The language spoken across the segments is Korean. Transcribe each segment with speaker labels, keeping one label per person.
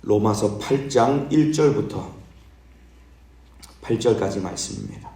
Speaker 1: 로마서 8장 1절부터 8절까지 말씀입니다.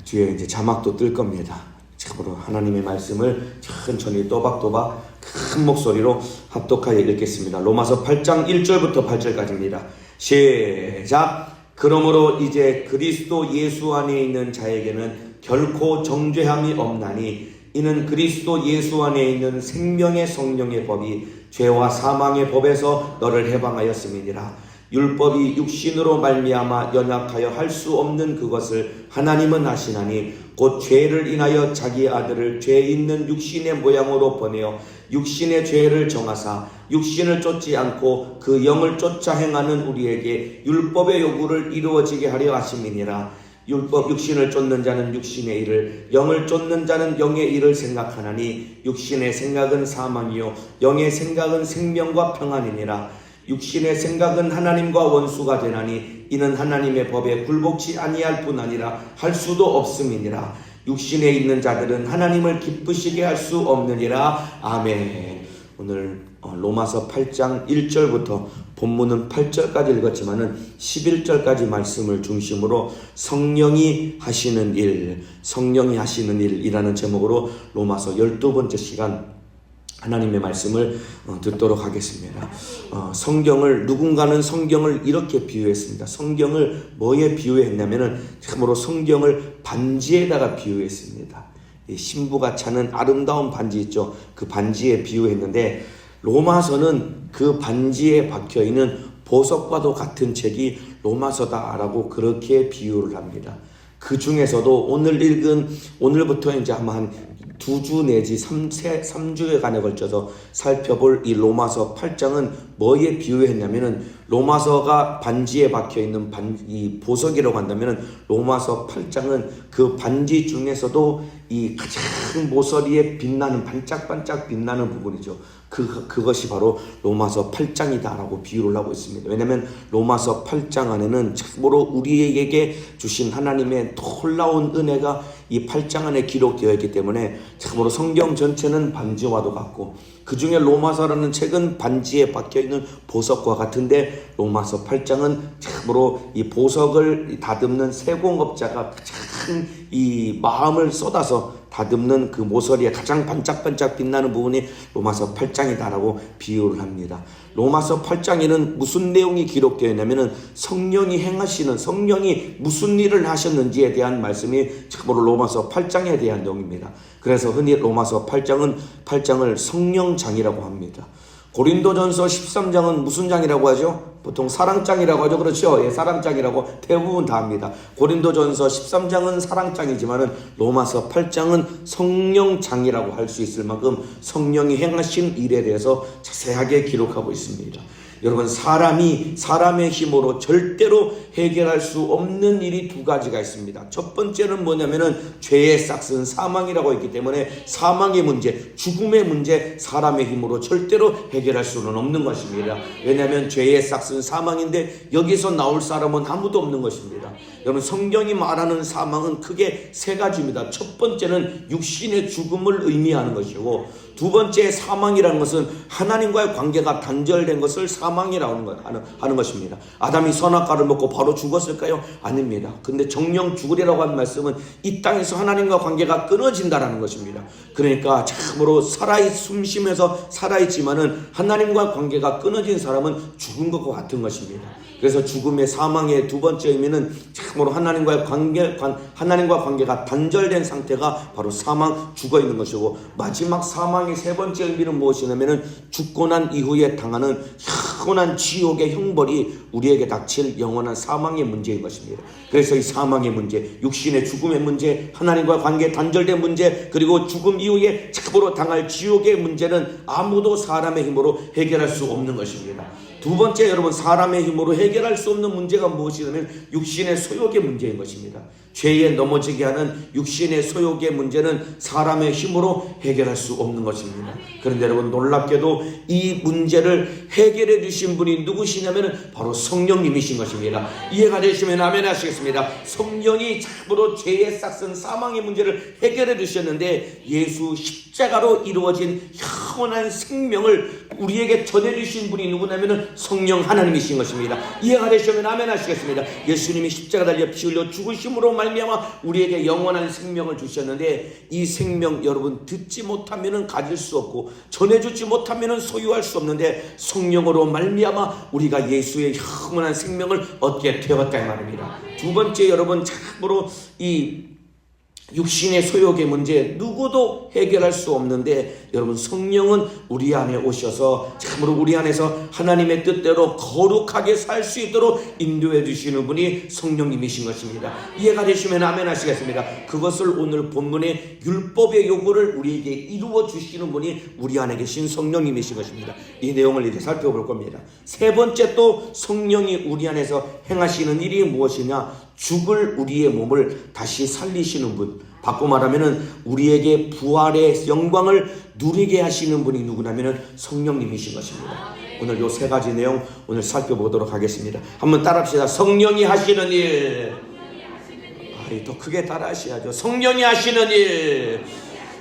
Speaker 1: 뒤에 이제 자막도 뜰 겁니다. 참으로 하나님의 말씀을 천천히 또박또박 큰 목소리로 합독하여 읽겠습니다. 로마서 8장 1절부터 8절까지입니다. 시작! 그러므로 이제 그리스도 예수 안에 있는 자에게는 결코 정죄함이 없나니 이는 그리스도 예수 안에 있는 생명의 성령의 법이 죄와 사망의 법에서 너를 해방하였음이니라. 율법이 육신으로 말미암아 연약하여 할 수 없는 그것을 하나님은 하시나니 곧 죄를 인하여 자기 아들을 죄 있는 육신의 모양으로 보내어 육신의 죄를 정하사 육신을 쫓지 않고 그 영을 쫓아 행하는 우리에게 율법의 요구를 이루어지게 하려 하심이니라. 율법 육신을 쫓는 자는 육신의 일을, 영을 쫓는 자는 영의 일을 생각하나니 육신의 생각은 사망이요 영의 생각은 생명과 평안이니라. 육신의 생각은 하나님과 원수가 되나니 이는 하나님의 법에 굴복치 아니할 뿐 아니라 할 수도 없음이니라. 육신에 있는 자들은 하나님을 기쁘시게 할 수 없느니라. 아멘. 오늘 로마서 8장 1절부터 본문은 8절까지 읽었지만은 11절까지 말씀을 중심으로 성령이 하시는 일이라는 제목으로 로마서 12번째 시간 하나님의 말씀을 듣도록 하겠습니다. 누군가는 성경을 이렇게 비유했습니다. 성경을 뭐에 비유했냐면은 참으로 성경을 반지에다가 비유했습니다. 신부가 차는 아름다운 반지 있죠. 그 반지에 비유했는데 로마서는 그 반지에 박혀있는 보석과도 같은 책이 로마서다라고 그렇게 비유를 합니다. 그 중에서도 오늘부터 이제 아마 한 2주 내지 3주에 걸쳐서 살펴볼 이 로마서 8장은 뭐에 비유했냐면은 로마서가 반지에 박혀있는 이 보석이라고 한다면은 로마서 8장은 그 반지 중에서도 이 가장 모서리에 빛나는 반짝반짝 빛나는 부분이죠. 그것이 바로 로마서 8장이다라고 비유를 하고 있습니다. 왜냐하면 로마서 8장 안에는 참으로 우리에게 주신 하나님의 놀라운 은혜가 이 8장 안에 기록되어 있기 때문에 참으로 성경 전체는 반지와도 같고 그 중에 로마서라는 책은 반지에 박혀있는 보석과 같은데 로마서 8장은 참으로 이 보석을 다듬는 세공업자가 가장 이 마음을 쏟아서 다듬는 그 모서리에 가장 반짝반짝 빛나는 부분이 로마서 8장이다라고 비유를 합니다. 로마서 8장에는 무슨 내용이 기록되어 있냐면은 성령이 무슨 일을 하셨는지에 대한 말씀이 참으로 로마서 8장에 대한 내용입니다. 그래서 흔히 로마서 8장을 성령장이라고 합니다. 고린도전서 13장은 무슨 장이라고 하죠? 보통 사랑장이라고 하죠. 그렇죠? 예, 사랑장이라고 대부분 다 합니다. 고린도전서 13장은 사랑장이지만은 로마서 8장은 성령장이라고 할 수 있을 만큼 성령이 행하신 일에 대해서 자세하게 기록하고 있습니다. 여러분, 사람의 힘으로 절대로 해결할 수 없는 일이 두 가지가 있습니다. 첫 번째는 뭐냐면은 죄의 싹은 사망이라고 했기 때문에 사망의 문제, 죽음의 문제, 사람의 힘으로 절대로 해결할 수는 없는 것입니다. 왜냐하면 죄의 싹은 사망인데 여기서 나올 사람은 아무도 없는 것입니다. 여러분, 성경이 말하는 사망은 크게 세 가지입니다. 첫 번째는 육신의 죽음을 의미하는 것이고, 두 번째 사망이라는 것은 하나님과의 관계가 단절된 것을 사망이라고 하는 것입니다. 아담이 선악과를 먹고 바로 죽었을까요? 아닙니다. 근데 정령 죽으리라고 하는 말씀은 이 땅에서 하나님과 관계가 끊어진다라는 것입니다. 그러니까 참으로 숨쉬면서 살아있지만은 하나님과 관계가 끊어진 사람은 죽은 것과 같은 것입니다. 그래서 죽음의 사망의 두 번째 의미는 참으로 하나님과 관계가 단절된 상태가 바로 죽어 있는 것이고, 마지막 사망의 세 번째 의미는 무엇이냐면은 죽고 난 이후에 당하는 영원한 지옥의 형벌이 우리에게 닥칠 영원한 사망의 문제인 것입니다. 그래서 이 사망의 문제, 육신의 죽음의 문제, 하나님과 관계 단절된 문제, 그리고 죽음 이후에 참으로 당할 지옥의 문제는 아무도 사람의 힘으로 해결할 수 없는 것입니다. 두 번째, 여러분, 사람의 힘으로 해결할 수 없는 문제가 무엇이냐면 육신의 소욕의 문제인 것입니다. 죄에 넘어지게 하는 육신의 소욕의 문제는 사람의 힘으로 해결할 수 없는 것입니다. 그런데 여러분, 놀랍게도 이 문제를 해결해 주신 분이 누구시냐면 바로 성령님이신 것입니다. 이해가 되시면 아멘 하시겠습니다. 성령이 참으로 죄의 싹은 사망의 문제를 해결해 주셨는데 예수 십자가로 이루어진 영원한 생명을 우리에게 전해주신 분이 누구냐면 성령 하나님이신 것입니다. 이해가 되시면 아멘 하시겠습니다. 예수님이 십자가 달려 피 흘려 죽으심으로 말미암아 우리에게 영원한 생명을 주셨는데, 이 생명 여러분 듣지 못하면 가질 수 없고 전해주지 못하면 소유할 수 없는데, 성령으로 말미암아 우리가 예수의 영원한 생명을 얻게 되었다 이 말입니다. 두 번째, 여러분 참으로 이 육신의 소욕의 문제 누구도 해결할 수 없는데, 여러분 성령은 우리 안에 오셔서 참으로 우리 안에서 하나님의 뜻대로 거룩하게 살 수 있도록 인도해 주시는 분이 성령님이신 것입니다. 이해가 되시면 아멘 하시겠습니다. 그것을 오늘 본문의 율법의 요구를 우리에게 이루어 주시는 분이 우리 안에 계신 성령님이신 것입니다. 이 내용을 이제 살펴볼 겁니다. 세 번째, 또 성령이 우리 안에서 행하시는 일이 무엇이냐? 죽을 우리의 몸을 다시 살리시는 분, 바꿔 말하면 우리에게 부활의 영광을 누리게 하시는 분이 누구냐면 성령님이신 것입니다. 오늘 요 세 가지 내용 오늘 살펴보도록 하겠습니다. 한번 따라합시다. 성령이 하시는 일. 더 크게 따라하셔야죠. 성령이 하시는 일.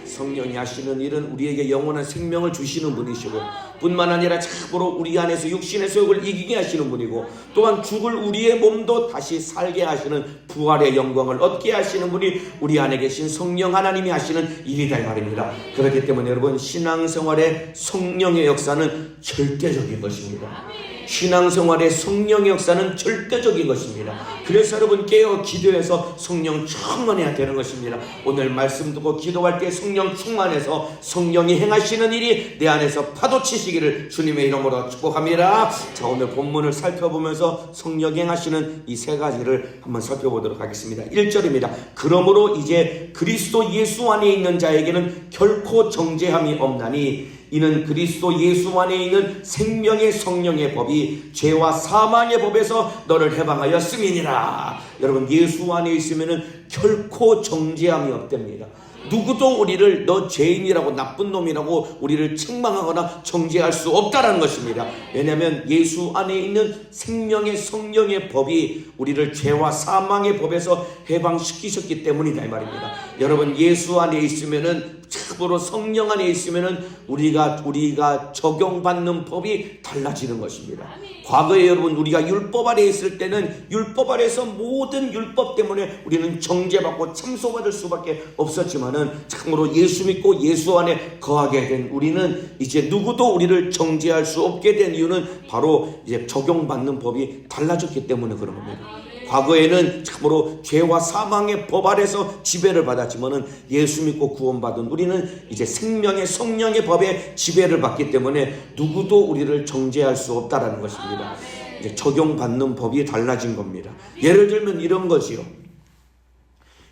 Speaker 1: 성령이 하시는 일은 우리에게 영원한 생명을 주시는 분이시고, 뿐만 아니라 참으로 우리 안에서 육신의 소욕을 이기게 하시는 분이고, 또한 죽을 우리의 몸도 다시 살게 하시는 부활의 영광을 얻게 하시는 분이 우리 안에 계신 성령 하나님이 하시는 일이다 이 말입니다. 그렇기 때문에 여러분, 신앙생활의 성령의 역사는 절대적인 것입니다. 신앙생활의 성령의 역사는 절대적인 것입니다. 그래서 여러분 깨어 기도해서 성령 충만해야 되는 것입니다. 오늘 말씀 듣고 기도할 때 성령 충만해서 성령이 행하시는 일이 내 안에서 파도치시기를 주님의 이름으로 축복합니다. 자, 오늘 본문을 살펴보면서 성령이 행하시는 이 세 가지를 한번 살펴보도록 하겠습니다. 1절입니다. 그러므로 이제 그리스도 예수 안에 있는 자에게는 결코 정죄함이 없나니, 이는 그리스도 예수 안에 있는 생명의 성령의 법이 죄와 사망의 법에서 너를 해방하였음이니라. 여러분, 예수 안에 있으면 결코 정죄함이 없답니다. 누구도 우리를 너 죄인이라고, 나쁜 놈이라고 우리를 책망하거나 정죄할 수 없다라는 것입니다. 왜냐하면 예수 안에 있는 생명의 성령의 법이 우리를 죄와 사망의 법에서 해방시키셨기 때문이다 이 말입니다. 여러분, 예수 안에 있으면은, 참으로 성령 안에 있으면은 우리가 적용받는 법이 달라지는 것입니다. 과거에 여러분 우리가 율법 아래 있을 때는 율법 아래에서 모든 율법 때문에 우리는 정죄받고 참소받을 수밖에 없었지만은, 참으로 예수 믿고 예수 안에 거하게 된 우리는 이제 누구도 우리를 정죄할 수 없게 된 이유는 바로 이제 적용받는 법이 달라졌기 때문에 그런 겁니다. 과거에는 참으로 죄와 사망의 법 아래서 지배를 받았지만은 예수 믿고 구원받은 우리는 이제 생명의 성령의 법에 지배를 받기 때문에 누구도 우리를 정죄할 수 없다라는 것입니다. 이제 적용받는 법이 달라진 겁니다. 예를 들면 이런 거지요.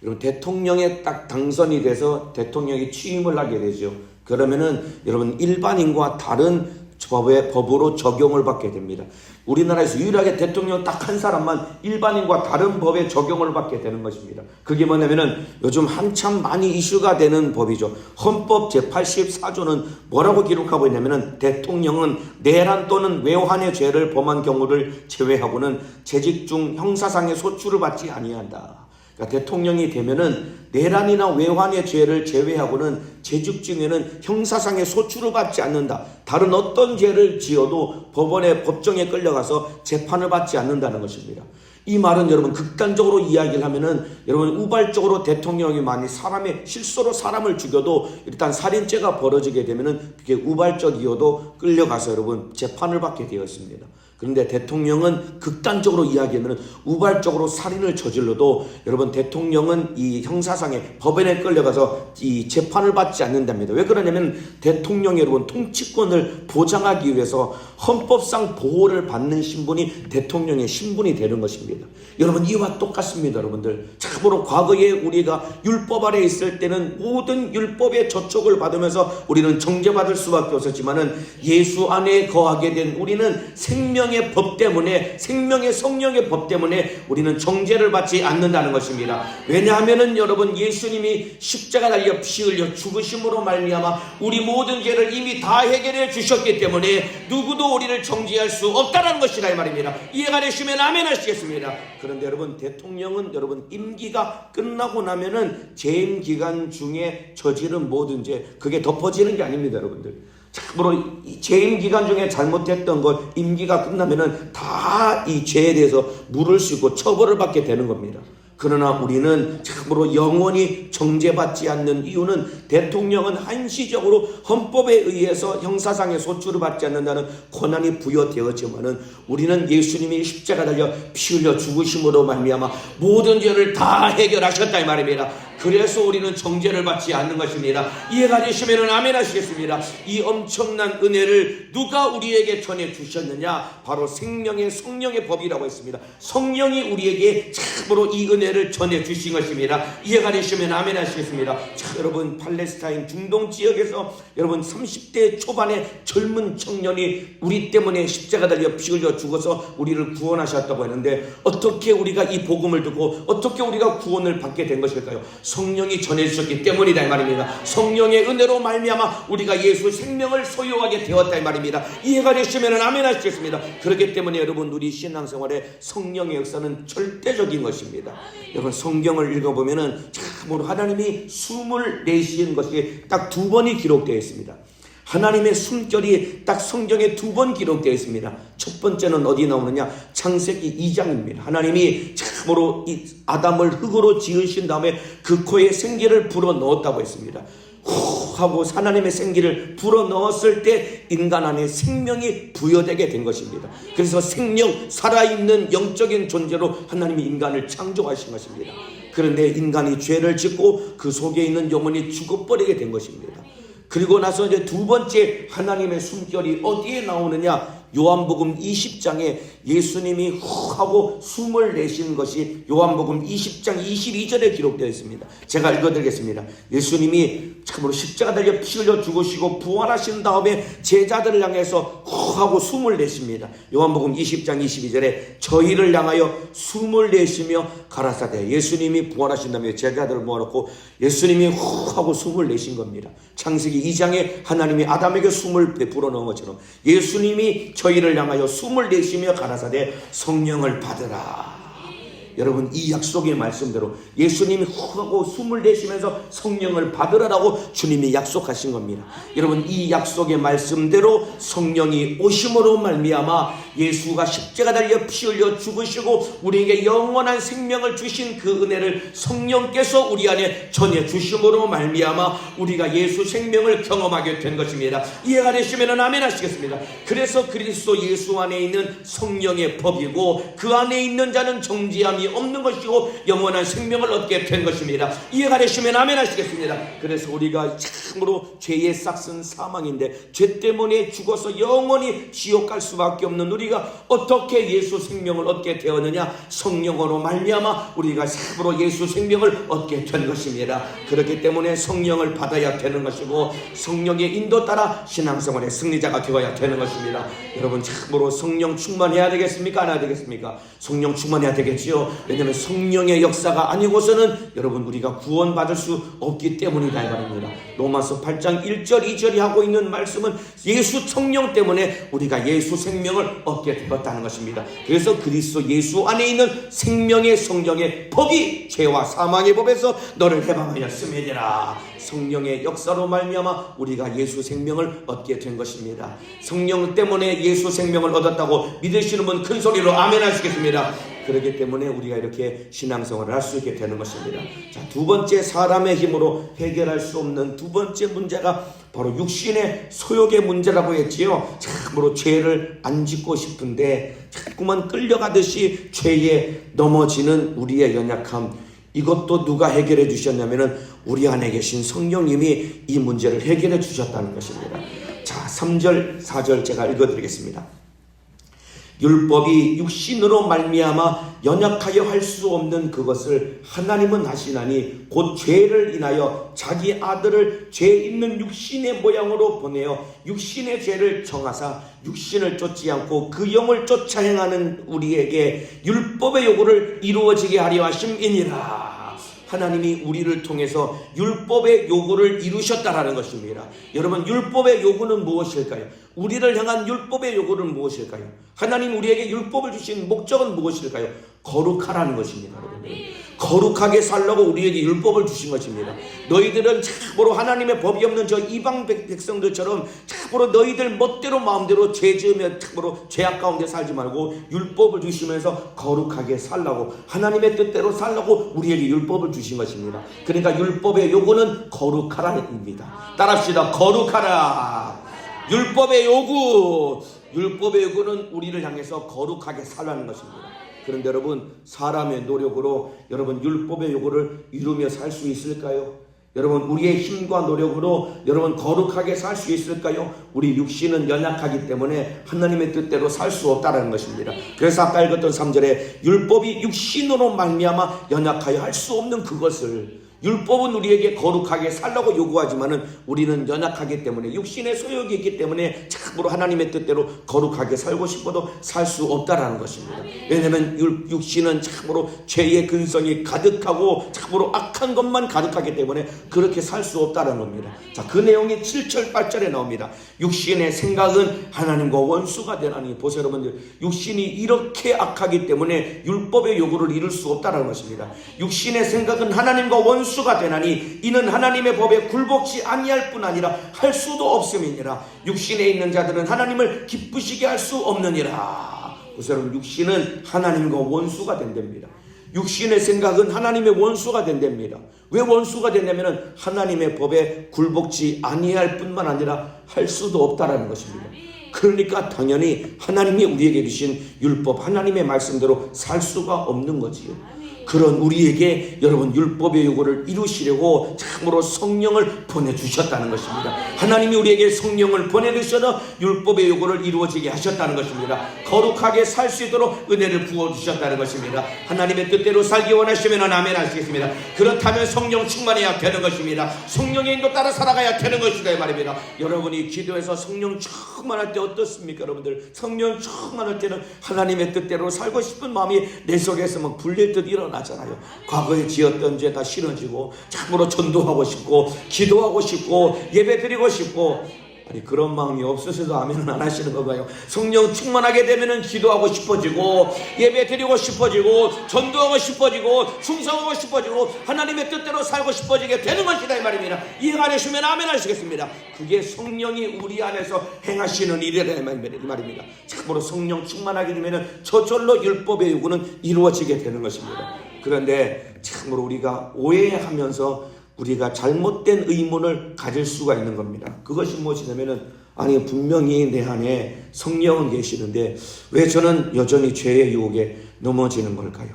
Speaker 1: 여러분, 대통령에 딱 당선이 돼서 대통령이 취임을 하게 되죠. 그러면은 여러분 일반인과 다른 법으로 적용을 받게 됩니다. 우리나라에서 유일하게 대통령 딱 한 사람만 일반인과 다른 법에 적용을 받게 되는 것입니다. 그게 뭐냐면은 요즘 한참 많이 이슈가 되는 법이죠. 헌법 제84조는 뭐라고 기록하고 있냐면은 대통령은 내란 또는 외환의 죄를 범한 경우를 제외하고는 재직 중 형사상의 소출을 받지 아니한다. 그러니까 대통령이 되면은 내란이나 외환의 죄를 제외하고는 재직 중에는 형사상의 소출을 받지 않는다. 다른 어떤 죄를 지어도 법정에 끌려가서 재판을 받지 않는다는 것입니다. 이 말은 여러분 극단적으로 이야기를 하면은 여러분 우발적으로 대통령이 많이 실수로 사람을 죽여도 일단 살인죄가 벌어지게 되면은 그게 우발적이어도 끌려가서 여러분 재판을 받게 되었습니다. 그런데 대통령은 극단적으로 이야기하면 우발적으로 살인을 저질러도 여러분 대통령은 이 형사상의 법원에 끌려가서 이 재판을 받지 않는답니다. 왜 그러냐면 대통령이 여러분 통치권을 보장하기 위해서 헌법상 보호를 받는 신분이 대통령의 신분이 되는 것입니다. 여러분 이와 똑같습니다. 여러분들 참으로 과거에 우리가 율법 아래 있을 때는 모든 율법의 저촉을 받으면서 우리는 정죄받을 수밖에 없었지만은 예수 안에 거하게 된 우리는 생명 생명의 법 때문에, 생명의 성령의 법 때문에 우리는 정죄를 받지 않는다는 것입니다. 왜냐하면은 여러분, 예수님이 십자가 달려 피 흘려 죽으심으로 말미암아 우리 모든 죄를 이미 다 해결해 주셨기 때문에 누구도 우리를 정죄할 수 없다는 것이라 이 말입니다. 이해가 되시면 아멘 하시겠습니다. 그런데 여러분, 대통령은 여러분 임기가 끝나고 나면은 재임 기간 중에 저지른 모든 죄, 그게 덮어지는 게 아닙니다, 여러분들. 참으로 재임 기간 중에 잘못했던 것, 임기가 끝나면은 다 이 죄에 대해서 물을 수 있고 처벌을 받게 되는 겁니다. 그러나 우리는 참으로 영원히 정죄받지 않는 이유는, 대통령은 한시적으로 헌법에 의해서 형사상의 소출을 받지 않는다는 권한이 부여되었지만은 우리는 예수님이 십자가 달려 피 흘려 죽으심으로 말미암아 모든 죄를 다 해결하셨다 이 말입니다. 그래서 우리는 정죄를 받지 않는 것입니다. 이해가 되시면 아멘 하시겠습니다. 이 엄청난 은혜를 누가 우리에게 전해 주셨느냐? 바로 생명의 성령의 법이라고 했습니다. 성령이 우리에게 참으로 이 은혜를 전해 주신 것입니다. 이해가 되시면 아멘 하시겠습니다. 자, 여러분, 팔레스타인 중동 지역에서 여러분 30대 초반의 젊은 청년이 우리 때문에 십자가 달려 피 흘려 죽어서 우리를 구원하셨다고 했는데, 어떻게 우리가 이 복음을 듣고 어떻게 우리가 구원을 받게 된 것일까요? 성령이 전해주셨기 때문이다 이 말입니다. 성령의 은혜로 말미암아 우리가 예수 생명을 소유하게 되었다 이 말입니다. 이해가 되시면 아멘 하시겠습니다. 그렇기 때문에 여러분, 우리 신앙생활에 성령의 역사는 절대적인 것입니다. 여러분, 성경을 읽어보면은 참으로 하나님이 숨을 내쉬는 것이 딱 2번이 기록되어 있습니다. 하나님의 숨결이 딱 성경에 2번 기록되어 있습니다. 첫 번째는 어디 나오느냐? 창세기 2장입니다. 하나님이 참으로 이 아담을 흙으로 지으신 다음에 그 코에 생기를 불어 넣었다고 했습니다. 후 하고 하나님의 생기를 불어 넣었을 때 인간 안에 생명이 부여되게 된 것입니다. 그래서 생명, 살아있는 영적인 존재로 하나님이 인간을 창조하신 것입니다. 그런데 인간이 죄를 짓고 그 속에 있는 영혼이 죽어버리게 된 것입니다. 그리고 나서 이제 2번째 하나님의 숨결이 어디에 나오느냐? 요한복음 20장에 예수님이 후 하고 숨을 내쉬는 것이 요한복음 20장 22절에 기록되어 있습니다. 제가 읽어드리겠습니다. 예수님이 참으로 십자가 달려 피 흘려 죽으시고 부활하신 다음에 제자들을 향해서 후 하고 숨을 내쉽니다. 요한복음 20장 22절에 저희를 향하여 숨을 내쉬며 가라사대, 예수님이 부활하신 다음에 제자들을 모아놓고 예수님이 후 하고 숨을 내신 겁니다. 창세기 2장에 하나님이 아담에게 숨을 베풀어 넣은 것처럼 예수님이 저희를 향하여 숨을 내쉬며 가라사대 성령을 받으라. 여러분, 이 약속의 말씀대로 예수님이 후 하고 숨을 내쉬면서 성령을 받으라라고 주님이 약속하신 겁니다. 여러분, 이 약속의 말씀대로 성령이 오심으로 말미암아 예수가 십자가 달려 피 흘려 죽으시고 우리에게 영원한 생명을 주신 그 은혜를 성령께서 우리 안에 전해 주심으로 말미암아 우리가 예수 생명을 경험하게 된 것입니다. 이해가 되시면 아멘 하시겠습니다. 그래서 그리스도 예수 안에 있는 성령의 법이고 그 안에 있는 자는 정죄함이 없는 것이고 영원한 생명을 얻게 된 것입니다. 이해가 되시면 아멘 하시겠습니다. 그래서 우리가 참으로 죄의 싹은 사망인데 죄 때문에 죽어서 영원히 지옥 갈 수밖에 없는 우리가 어떻게 예수 생명을 얻게 되었느냐? 성령으로 말미암아 우리가 참으로 예수 생명을 얻게 된 것입니다. 그렇기 때문에 성령을 받아야 되는 것이고 성령의 인도 따라 신앙생활의 승리자가 되어야 되는 것입니다. 여러분, 참으로 성령 충만해야 되겠습니까? 안 해야 되겠습니까? 성령 충만해야 되겠지요. 왜냐하면 성령의 역사가 아니고서는 여러분 우리가 구원받을 수 없기 때문이다 이 말입니다. 로마서 8장 1절 2절이 하고 있는 말씀은 예수 성령 때문에 우리가 예수 생명을 얻게 되었다는 것입니다. 그래서 그리스도 예수 안에 있는 생명의 성령의 법이 죄와 사망의 법에서 너를 해방하였음이니라. 성령의 역사로 말미암아 우리가 예수 생명을 얻게 된 것입니다. 성령 때문에 예수 생명을 얻었다고 믿으시는 분 큰 소리로 아멘 하시겠습니다. 그렇기 때문에 우리가 이렇게 신앙생활을 할 수 있게 되는 것입니다. 자, 2번째, 사람의 힘으로 해결할 수 없는 2번째 문제가 바로 육신의 소욕의 문제라고 했지요. 참으로 죄를 안 짓고 싶은데 자꾸만 끌려가듯이 죄에 넘어지는 우리의 연약함, 이것도 누가 해결해 주셨냐면은 우리 안에 계신 성령님이 이 문제를 해결해 주셨다는 것입니다. 자, 3절 4절 제가 읽어드리겠습니다. 율법이 육신으로 말미암아 연약하여 할 수 없는 그것을 하나님은 하시나니 곧 죄를 인하여 자기 아들을 죄 있는 육신의 모양으로 보내어 육신의 죄를 정하사 육신을 쫓지 않고 그 영을 쫓아 행하는 우리에게 율법의 요구를 이루어지게 하려 하심이니라. 하나님이 우리를 통해서 율법의 요구를 이루셨다라는 것입니다. 여러분, 율법의 요구는 무엇일까요? 우리를 향한 율법의 요구는 무엇일까요? 하나님 우리에게 율법을 주신 목적은 무엇일까요? 거룩하라는 것입니다. 여러분, 거룩하게 살라고 우리에게 율법을 주신 것입니다. 너희들은 참으로 하나님의 법이 없는 저 이방 백성들처럼 참으로 너희들 멋대로 마음대로 죄 지으며 참으로 죄악 가운데 살지 말고 율법을 주시면서 거룩하게 살라고, 하나님의 뜻대로 살라고 우리에게 율법을 주신 것입니다. 그러니까 율법의 요구는 거룩하라입니다. 따라합시다. 거룩하라. 율법의 요구. 율법의 요구는 우리를 향해서 거룩하게 살라는 것입니다. 그런데 여러분, 사람의 노력으로 여러분 율법의 요구를 이루며 살 수 있을까요? 여러분, 우리의 힘과 노력으로 여러분 거룩하게 살 수 있을까요? 우리 육신은 연약하기 때문에 하나님의 뜻대로 살 수 없다는 것입니다. 그래서 아까 읽었던 3절에 율법이 육신으로 말미암아 연약하여 할 수 없는 그것을, 율법은 우리에게 거룩하게 살라고 요구하지만은 우리는 연약하기 때문에, 육신의 소욕이 있기 때문에 참으로 하나님의 뜻대로 거룩하게 살고 싶어도 살 수 없다라는 것입니다. 왜냐하면 육신은 참으로 죄의 근성이 가득하고 참으로 악한 것만 가득하기 때문에 그렇게 살 수 없다는 겁니다. 자, 그 내용이 7절 8절에 나옵니다. 육신의 생각은 하나님과 원수가 되나니. 보세요 여러분들, 육신이 이렇게 악하기 때문에 율법의 요구를 이룰 수 없다는 것입니다. 육신의 생각은 하나님과 원수가 되나니 이는 하나님의 법에 굴복지 아니할 뿐 아니라 할 수도 없음이니라. 육신에 있는 자들은 하나님을 기쁘시게 할 수 없느니라. 보세요, 육신은 하나님과 원수가 된답니다. 육신의 생각은 하나님의 원수가 된답니다. 왜 원수가 됐냐면 하나님의 법에 굴복지 아니할 뿐만 아니라 할 수도 없다라는 것입니다. 그러니까 당연히 하나님이 우리에게 주신 율법, 하나님의 말씀대로 살 수가 없는 거지요. 그런 우리에게 여러분 율법의 요구를 이루시려고 참으로 성령을 보내주셨다는 것입니다. 하나님이 우리에게 성령을 보내주셔서 율법의 요구를 이루어지게 하셨다는 것입니다. 거룩하게 살 수 있도록 은혜를 부어주셨다는 것입니다. 하나님의 뜻대로 살기 원하시면 아멘 하시겠습니다. 그렇다면 성령 충만해야 되는 것입니다. 성령의 인도 따라 살아가야 되는 것이다 이 말입니다. 여러분이 기도해서 성령 충만할 때 어떻습니까? 여러분들 성령 충만할 때는 하나님의 뜻대로 살고 싶은 마음이 내 속에서 막 불릴 듯 일어나잖아요. 과거에 지었던 죄 다 싫어지고 참으로 전도하고 싶고 기도하고 싶고 예배 드리고 싶고, 아니 그런 마음이 없으셔도 아멘은 안 하시는 건가요? 성령 충만하게 되면은 기도하고 싶어지고 예배 드리고 싶어지고 전도하고 싶어지고 충성하고 싶어지고 하나님의 뜻대로 살고 싶어지게 되는 것이다 이 말입니다. 이해가 안 되시면 아멘 하시겠습니다. 그게 성령이 우리 안에서 행하시는 일이다 이 말입니다. 참으로 성령 충만하게 되면은 저절로 율법의 요구는 이루어지게 되는 것입니다. 그런데 참으로 우리가 오해하면서 우리가 잘못된 의문을 가질 수가 있는 겁니다. 그것이 무엇이냐면은, 아니 분명히 내 안에 성령은 계시는데 왜 저는 여전히 죄의 유혹에 넘어지는 걸까요?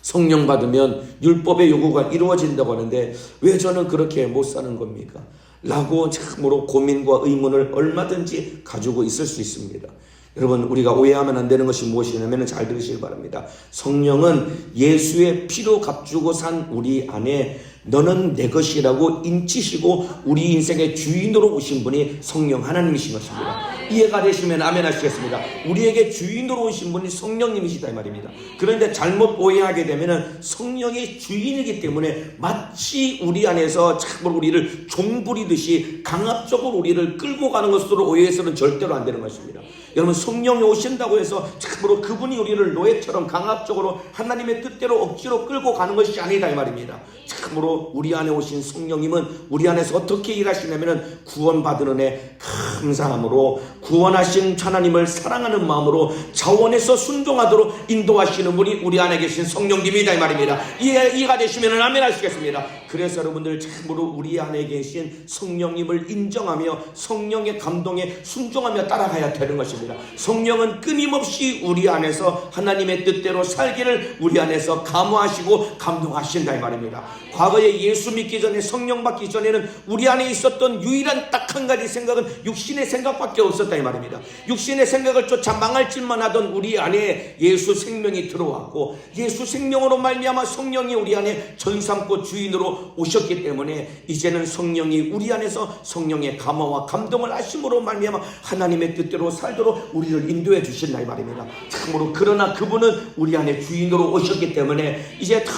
Speaker 1: 성령 받으면 율법의 요구가 이루어진다고 하는데 왜 저는 그렇게 못 사는 겁니까? 라고 참으로 고민과 의문을 얼마든지 가지고 있을 수 있습니다. 여러분, 우리가 오해하면 안 되는 것이 무엇이냐면 잘 들으시길 바랍니다. 성령은 예수의 피로 값주고 산 우리 안에 너는 내 것이라고 인치시고 우리 인생의 주인으로 오신 분이 성령 하나님이신 것입니다. 이해가 되시면 아멘 하시겠습니다. 우리에게 주인으로 오신 분이 성령님이시다 이 말입니다. 그런데 잘못 오해하게 되면 성령이 주인이기 때문에 마치 우리 안에서 참으로 우리를 종부리듯이 강압적으로 우리를 끌고 가는 것으로 오해해서는 절대로 안 되는 것입니다. 여러분, 성령이 오신다고 해서 참으로 그분이 우리를 노예처럼 강압적으로 하나님의 뜻대로 억지로 끌고 가는 것이 아니다 이 말입니다. 참으로 우리 안에 오신 성령님은 우리 안에서 어떻게 일하시냐면 구원받은 은혜 감사함으로 구원하신 하나님을 사랑하는 마음으로 자원해서 순종하도록 인도하시는 분이 우리 안에 계신 성령님이다 이 말입니다. 이해가 되시면 아멘 하시겠습니다. 그래서 여러분들 참으로 우리 안에 계신 성령님을 인정하며 성령의 감동에 순종하며 따라가야 되는 것입니다. 성령은 끊임없이 우리 안에서 하나님의 뜻대로 살기를 우리 안에서 감화하시고 감동하신다 이 말입니다. 과거에 예수 믿기 전에, 성령 받기 전에는 우리 안에 있었던 유일한 딱 한 가지 생각은 육신의 생각밖에 없었다 있었다 이 말입니다. 육신의 생각을 쫓아 망할 짓만 하던 우리 안에 예수 생명이 들어왔고, 예수 생명으로 말미암아 성령이 우리 안에 전삼고 주인으로 오셨기 때문에 이제는 성령이 우리 안에서 성령의 감화와 감동을 하심으로 말미암아 하나님의 뜻대로 살도록 우리를 인도해 주신다 이 말입니다. 참으로 그러나 그분은 우리 안에 주인으로 오셨기 때문에 이제 다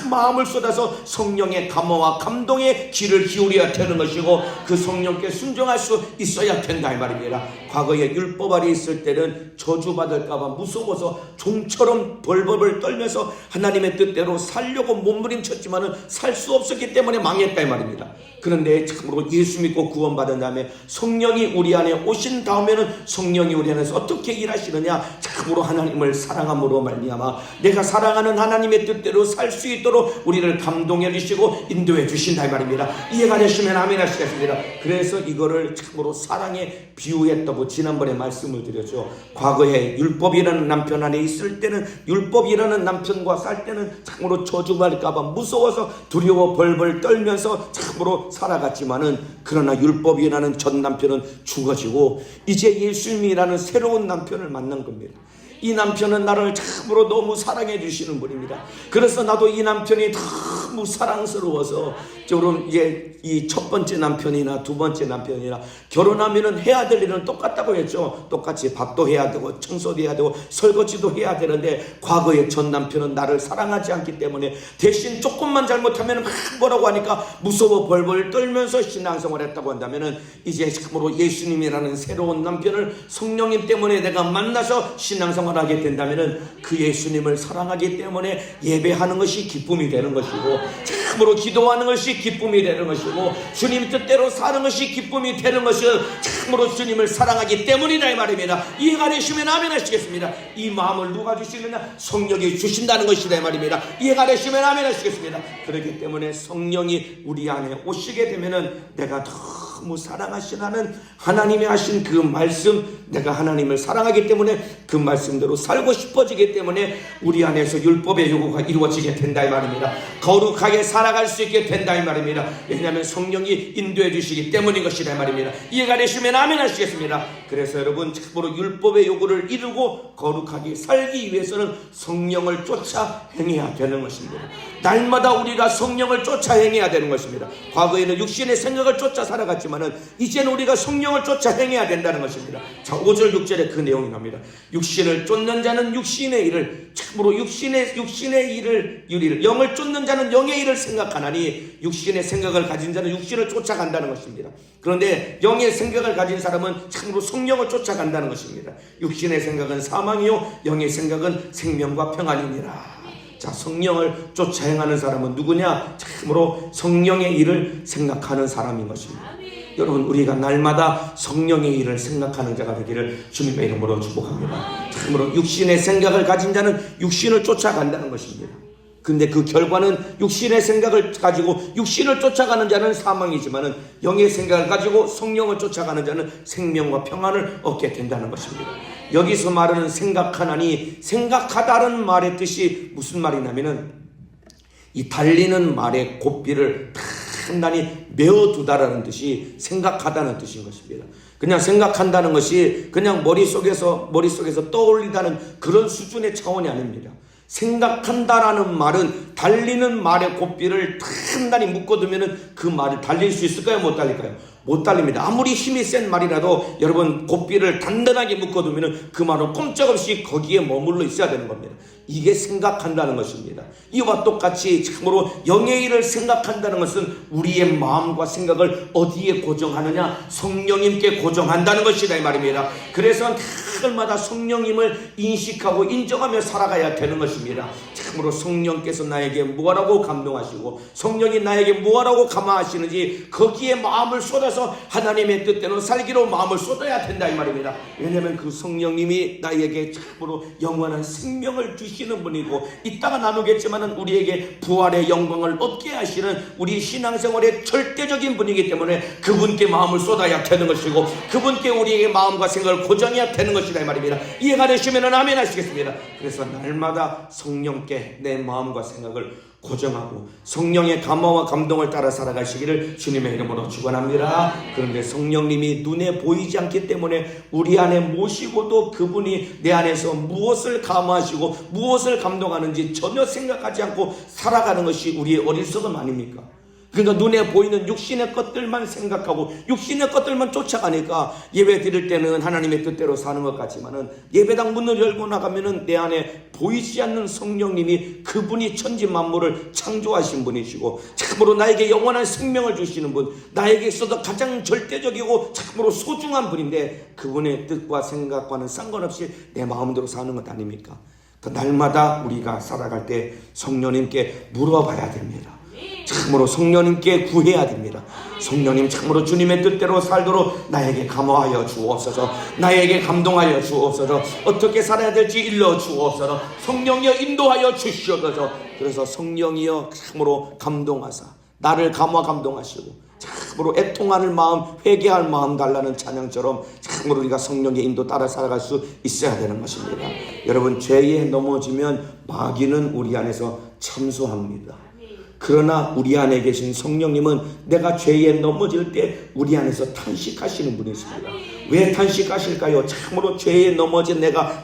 Speaker 1: 마음을 쏟아서 성령의 감화와 감동의 귀를 기울여야 되는 것이고, 그 성령께 순종할 수 있어야 된다 이 말입니다. 과거에 율법 아래 있을 때는 저주받을까봐 무서워서 종처럼 벌벌을 떨면서 하나님의 뜻대로 살려고 몸부림쳤지만은 살 수 없었기 때문에 망했다 이 말입니다. 그런데 참으로 예수 믿고 구원받은 다음에 성령이 우리 안에 오신 다음에는 성령이 우리 안에서 어떻게 일하시느냐, 참으로 하나님을 사랑함으로 말미암아 내가 사랑하는 하나님의 뜻대로 살 수 있도록 우리를 감동해 주시고 인도해 주신다 이 말입니다. 이해가 되시면 아멘 하시겠습니다. 그래서 이거를 참으로 사랑에 비유했다고 지난번에 말씀을 드렸죠. 과거에 율법이라는 남편 안에 있을 때는, 율법이라는 남편과 살 때는 참으로 저주받을까봐 무서워서 두려워 벌벌 떨면서 참으로 살아갔지만은, 그러나 율법이라는 전 남편은 죽어지고 이제 예수님이라는 새로운 남편을 만난 겁니다. 이 남편은 나를 참으로 너무 사랑해 주시는 분입니다. 그래서 나도 이 남편이 너무 사랑스러워서, 저는 이제 이 첫 번째 남편이나 두 번째 남편이나 결혼하면은 해야 될 일은 똑같다고 했죠. 똑같이 밥도 해야 되고 청소도 해야 되고 설거지도 해야 되는데, 과거의 전 남편은 나를 사랑하지 않기 때문에 대신 조금만 잘못하면 막 뭐라고 하니까 무서워 벌벌 떨면서 신앙생활을 했다고 한다면은, 이제 참으로 예수님이라는 새로운 남편을 성령님 때문에 내가 만나서 신앙생활을 하게 된다면은, 그 예수님을 사랑하기 때문에 예배하는 것이 기쁨이 되는 것이고, 참으로 기도하는 것이 기쁨이 되는 것이고, 주님 뜻대로 사는 것이 기쁨이 되는 것은 참으로 주님을 사랑하기 때문이다 이 말입니다. 이해가 되시면 아멘 하시겠습니다. 이 마음을 누가 주시느냐? 성령이 주신다는 것이다 이 말입니다. 이해가 되시면 아멘 하시겠습니다. 그렇기 때문에 성령이 우리 안에 오시게 되면은 내가 너무 사랑하시는 하나님이 하신 그 말씀, 내가 하나님을 사랑하기 때문에 그 말씀대로 살고 싶어지기 때문에 우리 안에서 율법의 요구가 이루어지게 된다 이 말입니다. 거룩하게 살아갈 수 있게 된다 이 말입니다. 왜냐하면 성령이 인도해 주시기 때문인 것이다 이 말입니다. 이해가 되시면 아멘 하시겠습니다. 그래서 여러분, 참으로 율법의 요구를 이루고 거룩하게 살기 위해서는 성령을 쫓아 행해야 되는 것입니다. 날마다 우리가 성령을 쫓아 행해야 되는 것입니다. 과거에는 육신의 생각을 쫓아 살아갔지만은 이제는 우리가 성령을 쫓아 행해야 된다는 것입니다. 자, 5절 6절에 그 내용이 나옵니다. 육신을 쫓는 자는 육신의 일을, 참으로 육신의 일을, 영을 쫓는 자는 영의 일을 생각하나니 육신의 생각을 가진 자는 육신을 쫓아간다는 것입니다. 그런데 영의 생각을 가진 사람은 참으로 성령을 쫓아간다는 것입니다. 육신의 생각은 사망이요 영의 생각은 생명과 평안이니라. 자, 성령을 쫓아 행하는 사람은 누구냐? 참으로 성령의 일을 생각하는 사람인 것입니다. 여러분, 우리가 날마다 성령의 일을 생각하는 자가 되기를 주님의 이름으로 축복합니다. 참으로 육신의 생각을 가진 자는 육신을 쫓아간다는 것입니다. 근데 그 결과는 육신의 생각을 가지고 육신을 쫓아가는 자는 사망이지만은 영의 생각을 가지고 성령을 쫓아가는 자는 생명과 평안을 얻게 된다는 것입니다. 여기서 말하는 생각하나니, 생각하다는 말의 뜻이 무슨 말이냐면은, 이 달리는 말의 고삐를 단단히 메어두다라는 뜻이 생각하다는 뜻인 것입니다. 그냥 생각한다는 것이 그냥 머릿속에서 떠올리다는 그런 수준의 차원이 아닙니다. 생각한다라는 말은 달리는 말의 고삐를 단단히 묶어두면 그 말이 달릴 수 있을까요? 못 달릴까요? 못 달립니다. 아무리 힘이 센 말이라도 여러분 고삐를 단단하게 묶어두면 그 말은 꼼짝없이 거기에 머물러 있어야 되는 겁니다. 이게 생각한다는 것입니다. 이와 똑같이 참으로 영의 일을 생각한다는 것은 우리의 마음과 생각을 어디에 고정하느냐? 성령님께 고정한다는 것이다 이 말입니다. 그래서 날마다 성령님을 인식하고 인정하며 살아가야 되는 것입니다. 참으로 성령께서 나에게 무엇하고 감동하시고 성령이 나에게 무엇하고 감화하시는지 거기에 마음을 쏟아서 하나님의 뜻대로 살기로 마음을 쏟아야 된다 이 말입니다. 왜냐하면 그 성령님이 나에게 참으로 영원한 생명을 주시는 분이고, 이따가 나누겠지만은 우리에게 부활의 영광을 얻게 하시는 우리 신앙생활의 절대적인 분이기 때문에 그분께 마음을 쏟아야 되는 것이고, 그분께 우리에게 마음과 생각을 고정해야 되는 것이다 이 말입니다. 이해가 되시면 아멘 하시겠습니다. 그래서 날마다 성령께 내 마음과 생각을 고정하고 성령의 감화와 감동을 따라 살아가시기를 주님의 이름으로 축원합니다. 그런데 성령님이 눈에 보이지 않기 때문에 우리 안에 모시고도 그분이 내 안에서 무엇을 감화하시고 무엇을 감동하는지 전혀 생각하지 않고 살아가는 것이 우리의 어리석음 아닙니까? 그러니까 눈에 보이는 육신의 것들만 생각하고 육신의 것들만 쫓아가니까 예배 드릴 때는 하나님의 뜻대로 사는 것 같지만은 예배당 문을 열고 나가면은 내 안에 보이지 않는 성령님이 그분이 천지 만물을 창조하신 분이시고 참으로 나에게 영원한 생명을 주시는 분, 나에게 있어서 가장 절대적이고 참으로 소중한 분인데 그분의 뜻과 생각과는 상관없이 내 마음대로 사는 것 아닙니까? 그 날마다 우리가 살아갈 때 성령님께 물어봐야 됩니다. 참으로 성령님께 구해야 됩니다. 성령님 참으로 주님의 뜻대로 살도록 나에게 감화하여 주옵소서. 나에게 감동하여 주옵소서. 어떻게 살아야 될지 일러 주옵소서. 성령이여 인도하여 주시옵소서. 그래서 성령이여 참으로 감동하사 나를 감화 감동하시고 참으로 애통하는 마음, 회개할 마음 달라는 찬양처럼 참으로 우리가 성령의 인도 따라 살아갈 수 있어야 되는 것입니다. 여러분, 죄에 넘어지면 마귀는 우리 안에서 참소합니다. 그러나 우리 안에 계신 성령님은 내가 죄에 넘어질 때 우리 안에서 탄식하시는 분이십니다. 왜 탄식하실까요? 참으로 죄에 넘어진 내가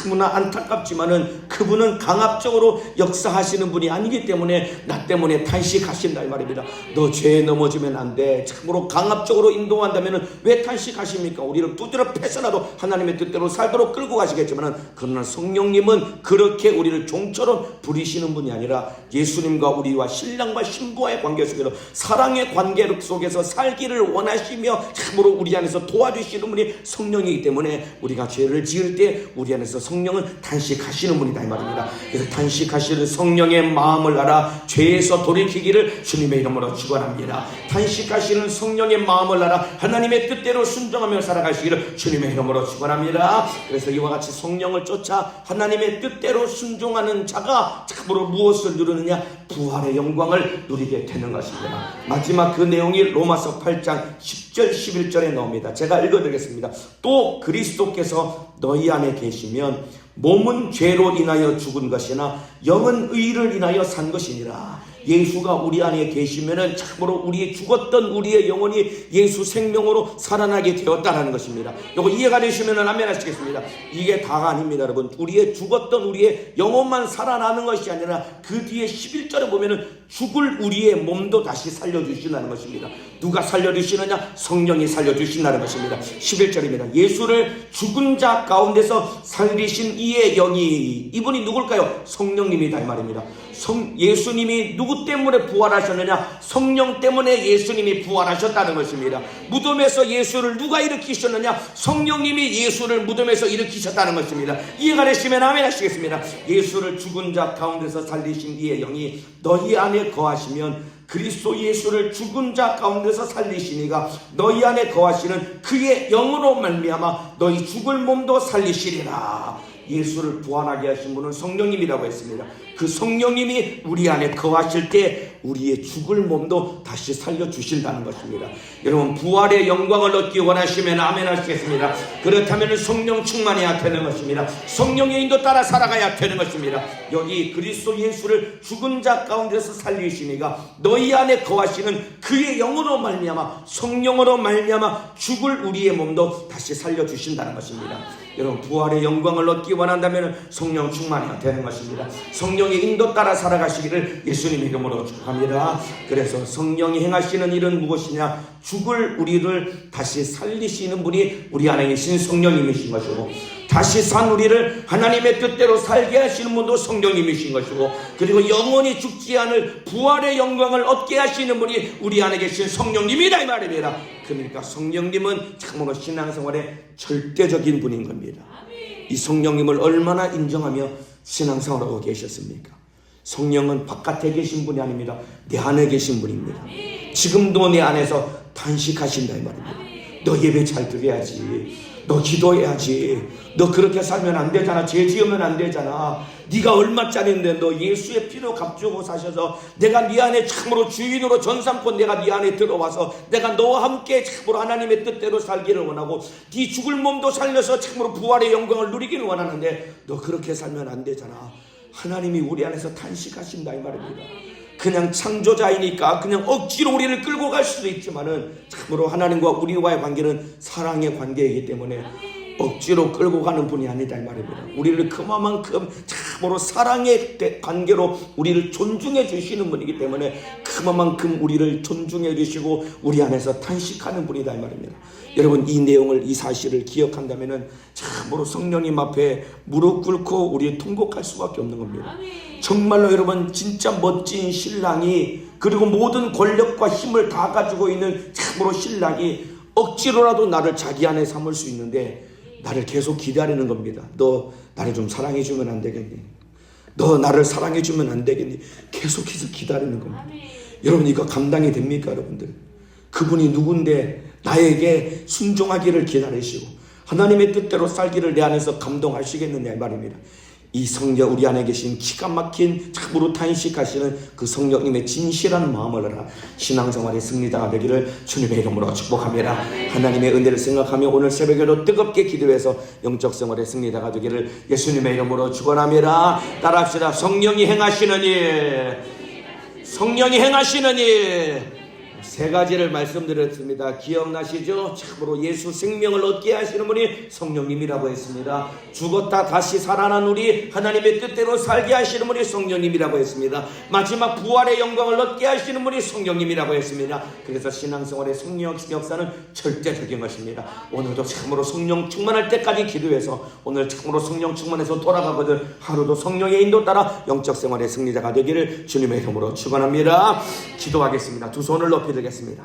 Speaker 1: 너무나 안타깝지만은 그분은 강압적으로 역사하시는 분이 아니기 때문에 나 때문에 탄식하신다 이 말입니다. 너 죄에 넘어지면 안 돼. 참으로 강압적으로 인도한다면은 왜 탄식하십니까? 우리를 두드려 패서라도 하나님의 뜻대로 살도록 끌고 가시겠지만은 그러나 성령님은 그렇게 우리를 종처럼 부리시는 분이 아니라 예수님과 우리와 신랑과 신부와의 관계 속에서 사랑의 관계 속에서 살기를 원하시며 참으로 우리 안에서 도와주시는 분이 성령이기 때문에 우리가 죄를 지을 때 우리 안에서 성령은 탄식하시는 분이다 이 말입니다. 그래서 탄식하시는 성령의 마음을 알아 죄에서 돌이키기를 주님의 이름으로 축원합니다. 탄식하시는 성령의 마음을 알아 하나님의 뜻대로 순종하며 살아가시기를 주님의 이름으로 축원합니다. 그래서 이와 같이 성령을 쫓아 하나님의 뜻대로 순종하는 자가 참으로 무엇을 누르느냐? 부활의 영광을 누리게 되는 것입니다. 마지막 그 내용이 로마서 8장 10절 11절에 나옵니다. 제가 읽어드리겠습니다. 또 그리스도께서 너희 안에 계시면 몸은 죄로 인하여 죽은 것이나 영은 의를 인하여 산 것이니라. 예수가 우리 안에 계시면은 참으로 우리의 죽었던 우리의 영혼이 예수 생명으로 살아나게 되었다는 것입니다. 이거 이해가 되시면은 아멘 하시겠습니다. 이게 다가 아닙니다, 여러분. 우리의 죽었던 우리의 영혼만 살아나는 것이 아니라 그 뒤에 11절에 보면은 죽을 우리의 몸도 다시 살려주신다는 것입니다. 누가 살려주시느냐? 성령이 살려주신다는 것입니다. 11절입니다. 예수를 죽은 자 가운데서 살리신 이의 영이, 이분이 누굴까요? 성령님이다 이 말입니다. 예수님이 누구 때문에 부활하셨느냐? 성령 때문에 예수님이 부활하셨다는 것입니다. 무덤에서 예수를 누가 일으키셨느냐? 성령님이 예수를 무덤에서 일으키셨다는 것입니다. 이해가 되시면 아멘 하시겠습니다. 예수를 죽은 자 가운데서 살리신 이의 영이 너희 안에 거하시면 그리스도 예수를 죽은 자 가운데서 살리시니가 너희 안에 거하시는 그의 영으로 말미암아 너희 죽을 몸도 살리시리라. 예수를 부활하게 하신 분은 성령님이라고 했습니다. 그 성령님이 우리 안에 거하실 때 우리의 죽을 몸도 다시 살려주신다는 것입니다. 여러분, 부활의 영광을 얻기 원하시면 아멘 하시겠습니다. 그렇다면 성령 충만해야 되는 것입니다. 성령의 인도 따라 살아가야 되는 것입니다. 여기 그리스도 예수를 죽은 자 가운데서 살리시니가 너희 안에 거하시는 그의 영으로 말미암아 성령으로 말미암아 죽을 우리의 몸도 다시 살려주신다는 것입니다. 여러분, 부활의 영광을 얻기 원한다면 성령 충만해야 되는 것입니다. 성령의 인도 따라 살아가시기를 예수님의 이름으로 축복합니다. 그래서 성령이 행하시는 일은 무엇이냐? 죽을 우리를 다시 살리시는 분이 우리 안에 계신 성령님이신 것이고, 다시 산 우리를 하나님의 뜻대로 살게 하시는 분도 성령님이신 것이고, 그리고 영원히 죽지 않을 부활의 영광을 얻게 하시는 분이 우리 안에 계신 성령님이다 이 말입니다. 그러니까 성령님은 참으로 신앙생활의 절대적인 분인 겁니다. 이 성령님을 얼마나 인정하며 신앙생활하고 계셨습니까? 성령은 바깥에 계신 분이 아닙니다. 내 안에 계신 분입니다. 지금도 내 안에서 탄식하신다 이 말입니다. 너 예배 잘 드려야지. 너 기도해야지. 너 그렇게 살면 안 되잖아. 죄 지으면 안 되잖아. 네가 얼마짜리인데 너 예수의 피로 값주고 사셔서 내가 네 안에 참으로 주인으로 전삼고 내가 네 안에 들어와서 내가 너와 함께 참으로 하나님의 뜻대로 살기를 원하고 네 죽을 몸도 살려서 참으로 부활의 영광을 누리기를 원하는데 너 그렇게 살면 안 되잖아. 하나님이 우리 안에서 탄식하신다 이 말입니다. 그냥 창조자이니까 그냥 억지로 우리를 끌고 갈 수도 있지만은 참으로 하나님과 우리와의 관계는 사랑의 관계이기 때문에 억지로 끌고 가는 분이 아니다 이 말입니다. 우리를 그만큼 참으로 사랑의 관계로 우리를 존중해 주시는 분이기 때문에 그만큼 우리를 존중해 주시고 우리 안에서 탄식하는 분이다 이 말입니다. 여러분, 이 내용을, 이 사실을 기억한다면은 참으로 성령님 앞에 무릎 꿇고 우리 통곡할 수밖에 없는 겁니다. 정말로 여러분, 진짜 멋진 신랑이, 그리고 모든 권력과 힘을 다 가지고 있는 참으로 신랑이 억지로라도 나를 자기 안에 삼을 수 있는데 나를 계속 기다리는 겁니다. 너 나를 좀 사랑해 주면 안 되겠니? 너 나를 사랑해 주면 안 되겠니? 계속해서 기다리는 겁니다. 여러분, 이거 감당이 됩니까 여러분들? 그분이 누군데 나에게 순종하기를 기다리시고 하나님의 뜻대로 살기를 내 안에서 감동하시겠느냐 이 말입니다. 이 성령, 우리 안에 계신 기가 막힌 참으로 탄식하시는 그 성령님의 진실한 마음을 알아 신앙생활의 승리자가 되기를 주님의 이름으로 축복합니다. 하나님의 은혜를 생각하며 오늘 새벽에도 뜨겁게 기도해서 영적 생활의 승리자가 되기를 예수님의 이름으로 축원합니다. 따라합시다. 성령이 행하시는 일, 성령이 행하시는 일. 세 가지를 말씀드렸습니다. 기억나시죠? 참으로 예수 생명을 얻게 하시는 분이 성령님이라고 했습니다. 죽었다 다시 살아난 우리 하나님의 뜻대로 살게 하시는 분이 성령님이라고 했습니다. 마지막 부활의 영광을 얻게 하시는 분이 성령님이라고 했습니다. 그래서 신앙생활의 성령 역사는 절대적인 것입니다. 오늘도 참으로 성령 충만할 때까지 기도해서 오늘 참으로 성령 충만해서 돌아가거든 하루도 성령의 인도 따라 영적 생활의 승리자가 되기를 주님의 이름으로 축원합니다. 기도하겠습니다. 두 손을 높이 들겠습니다.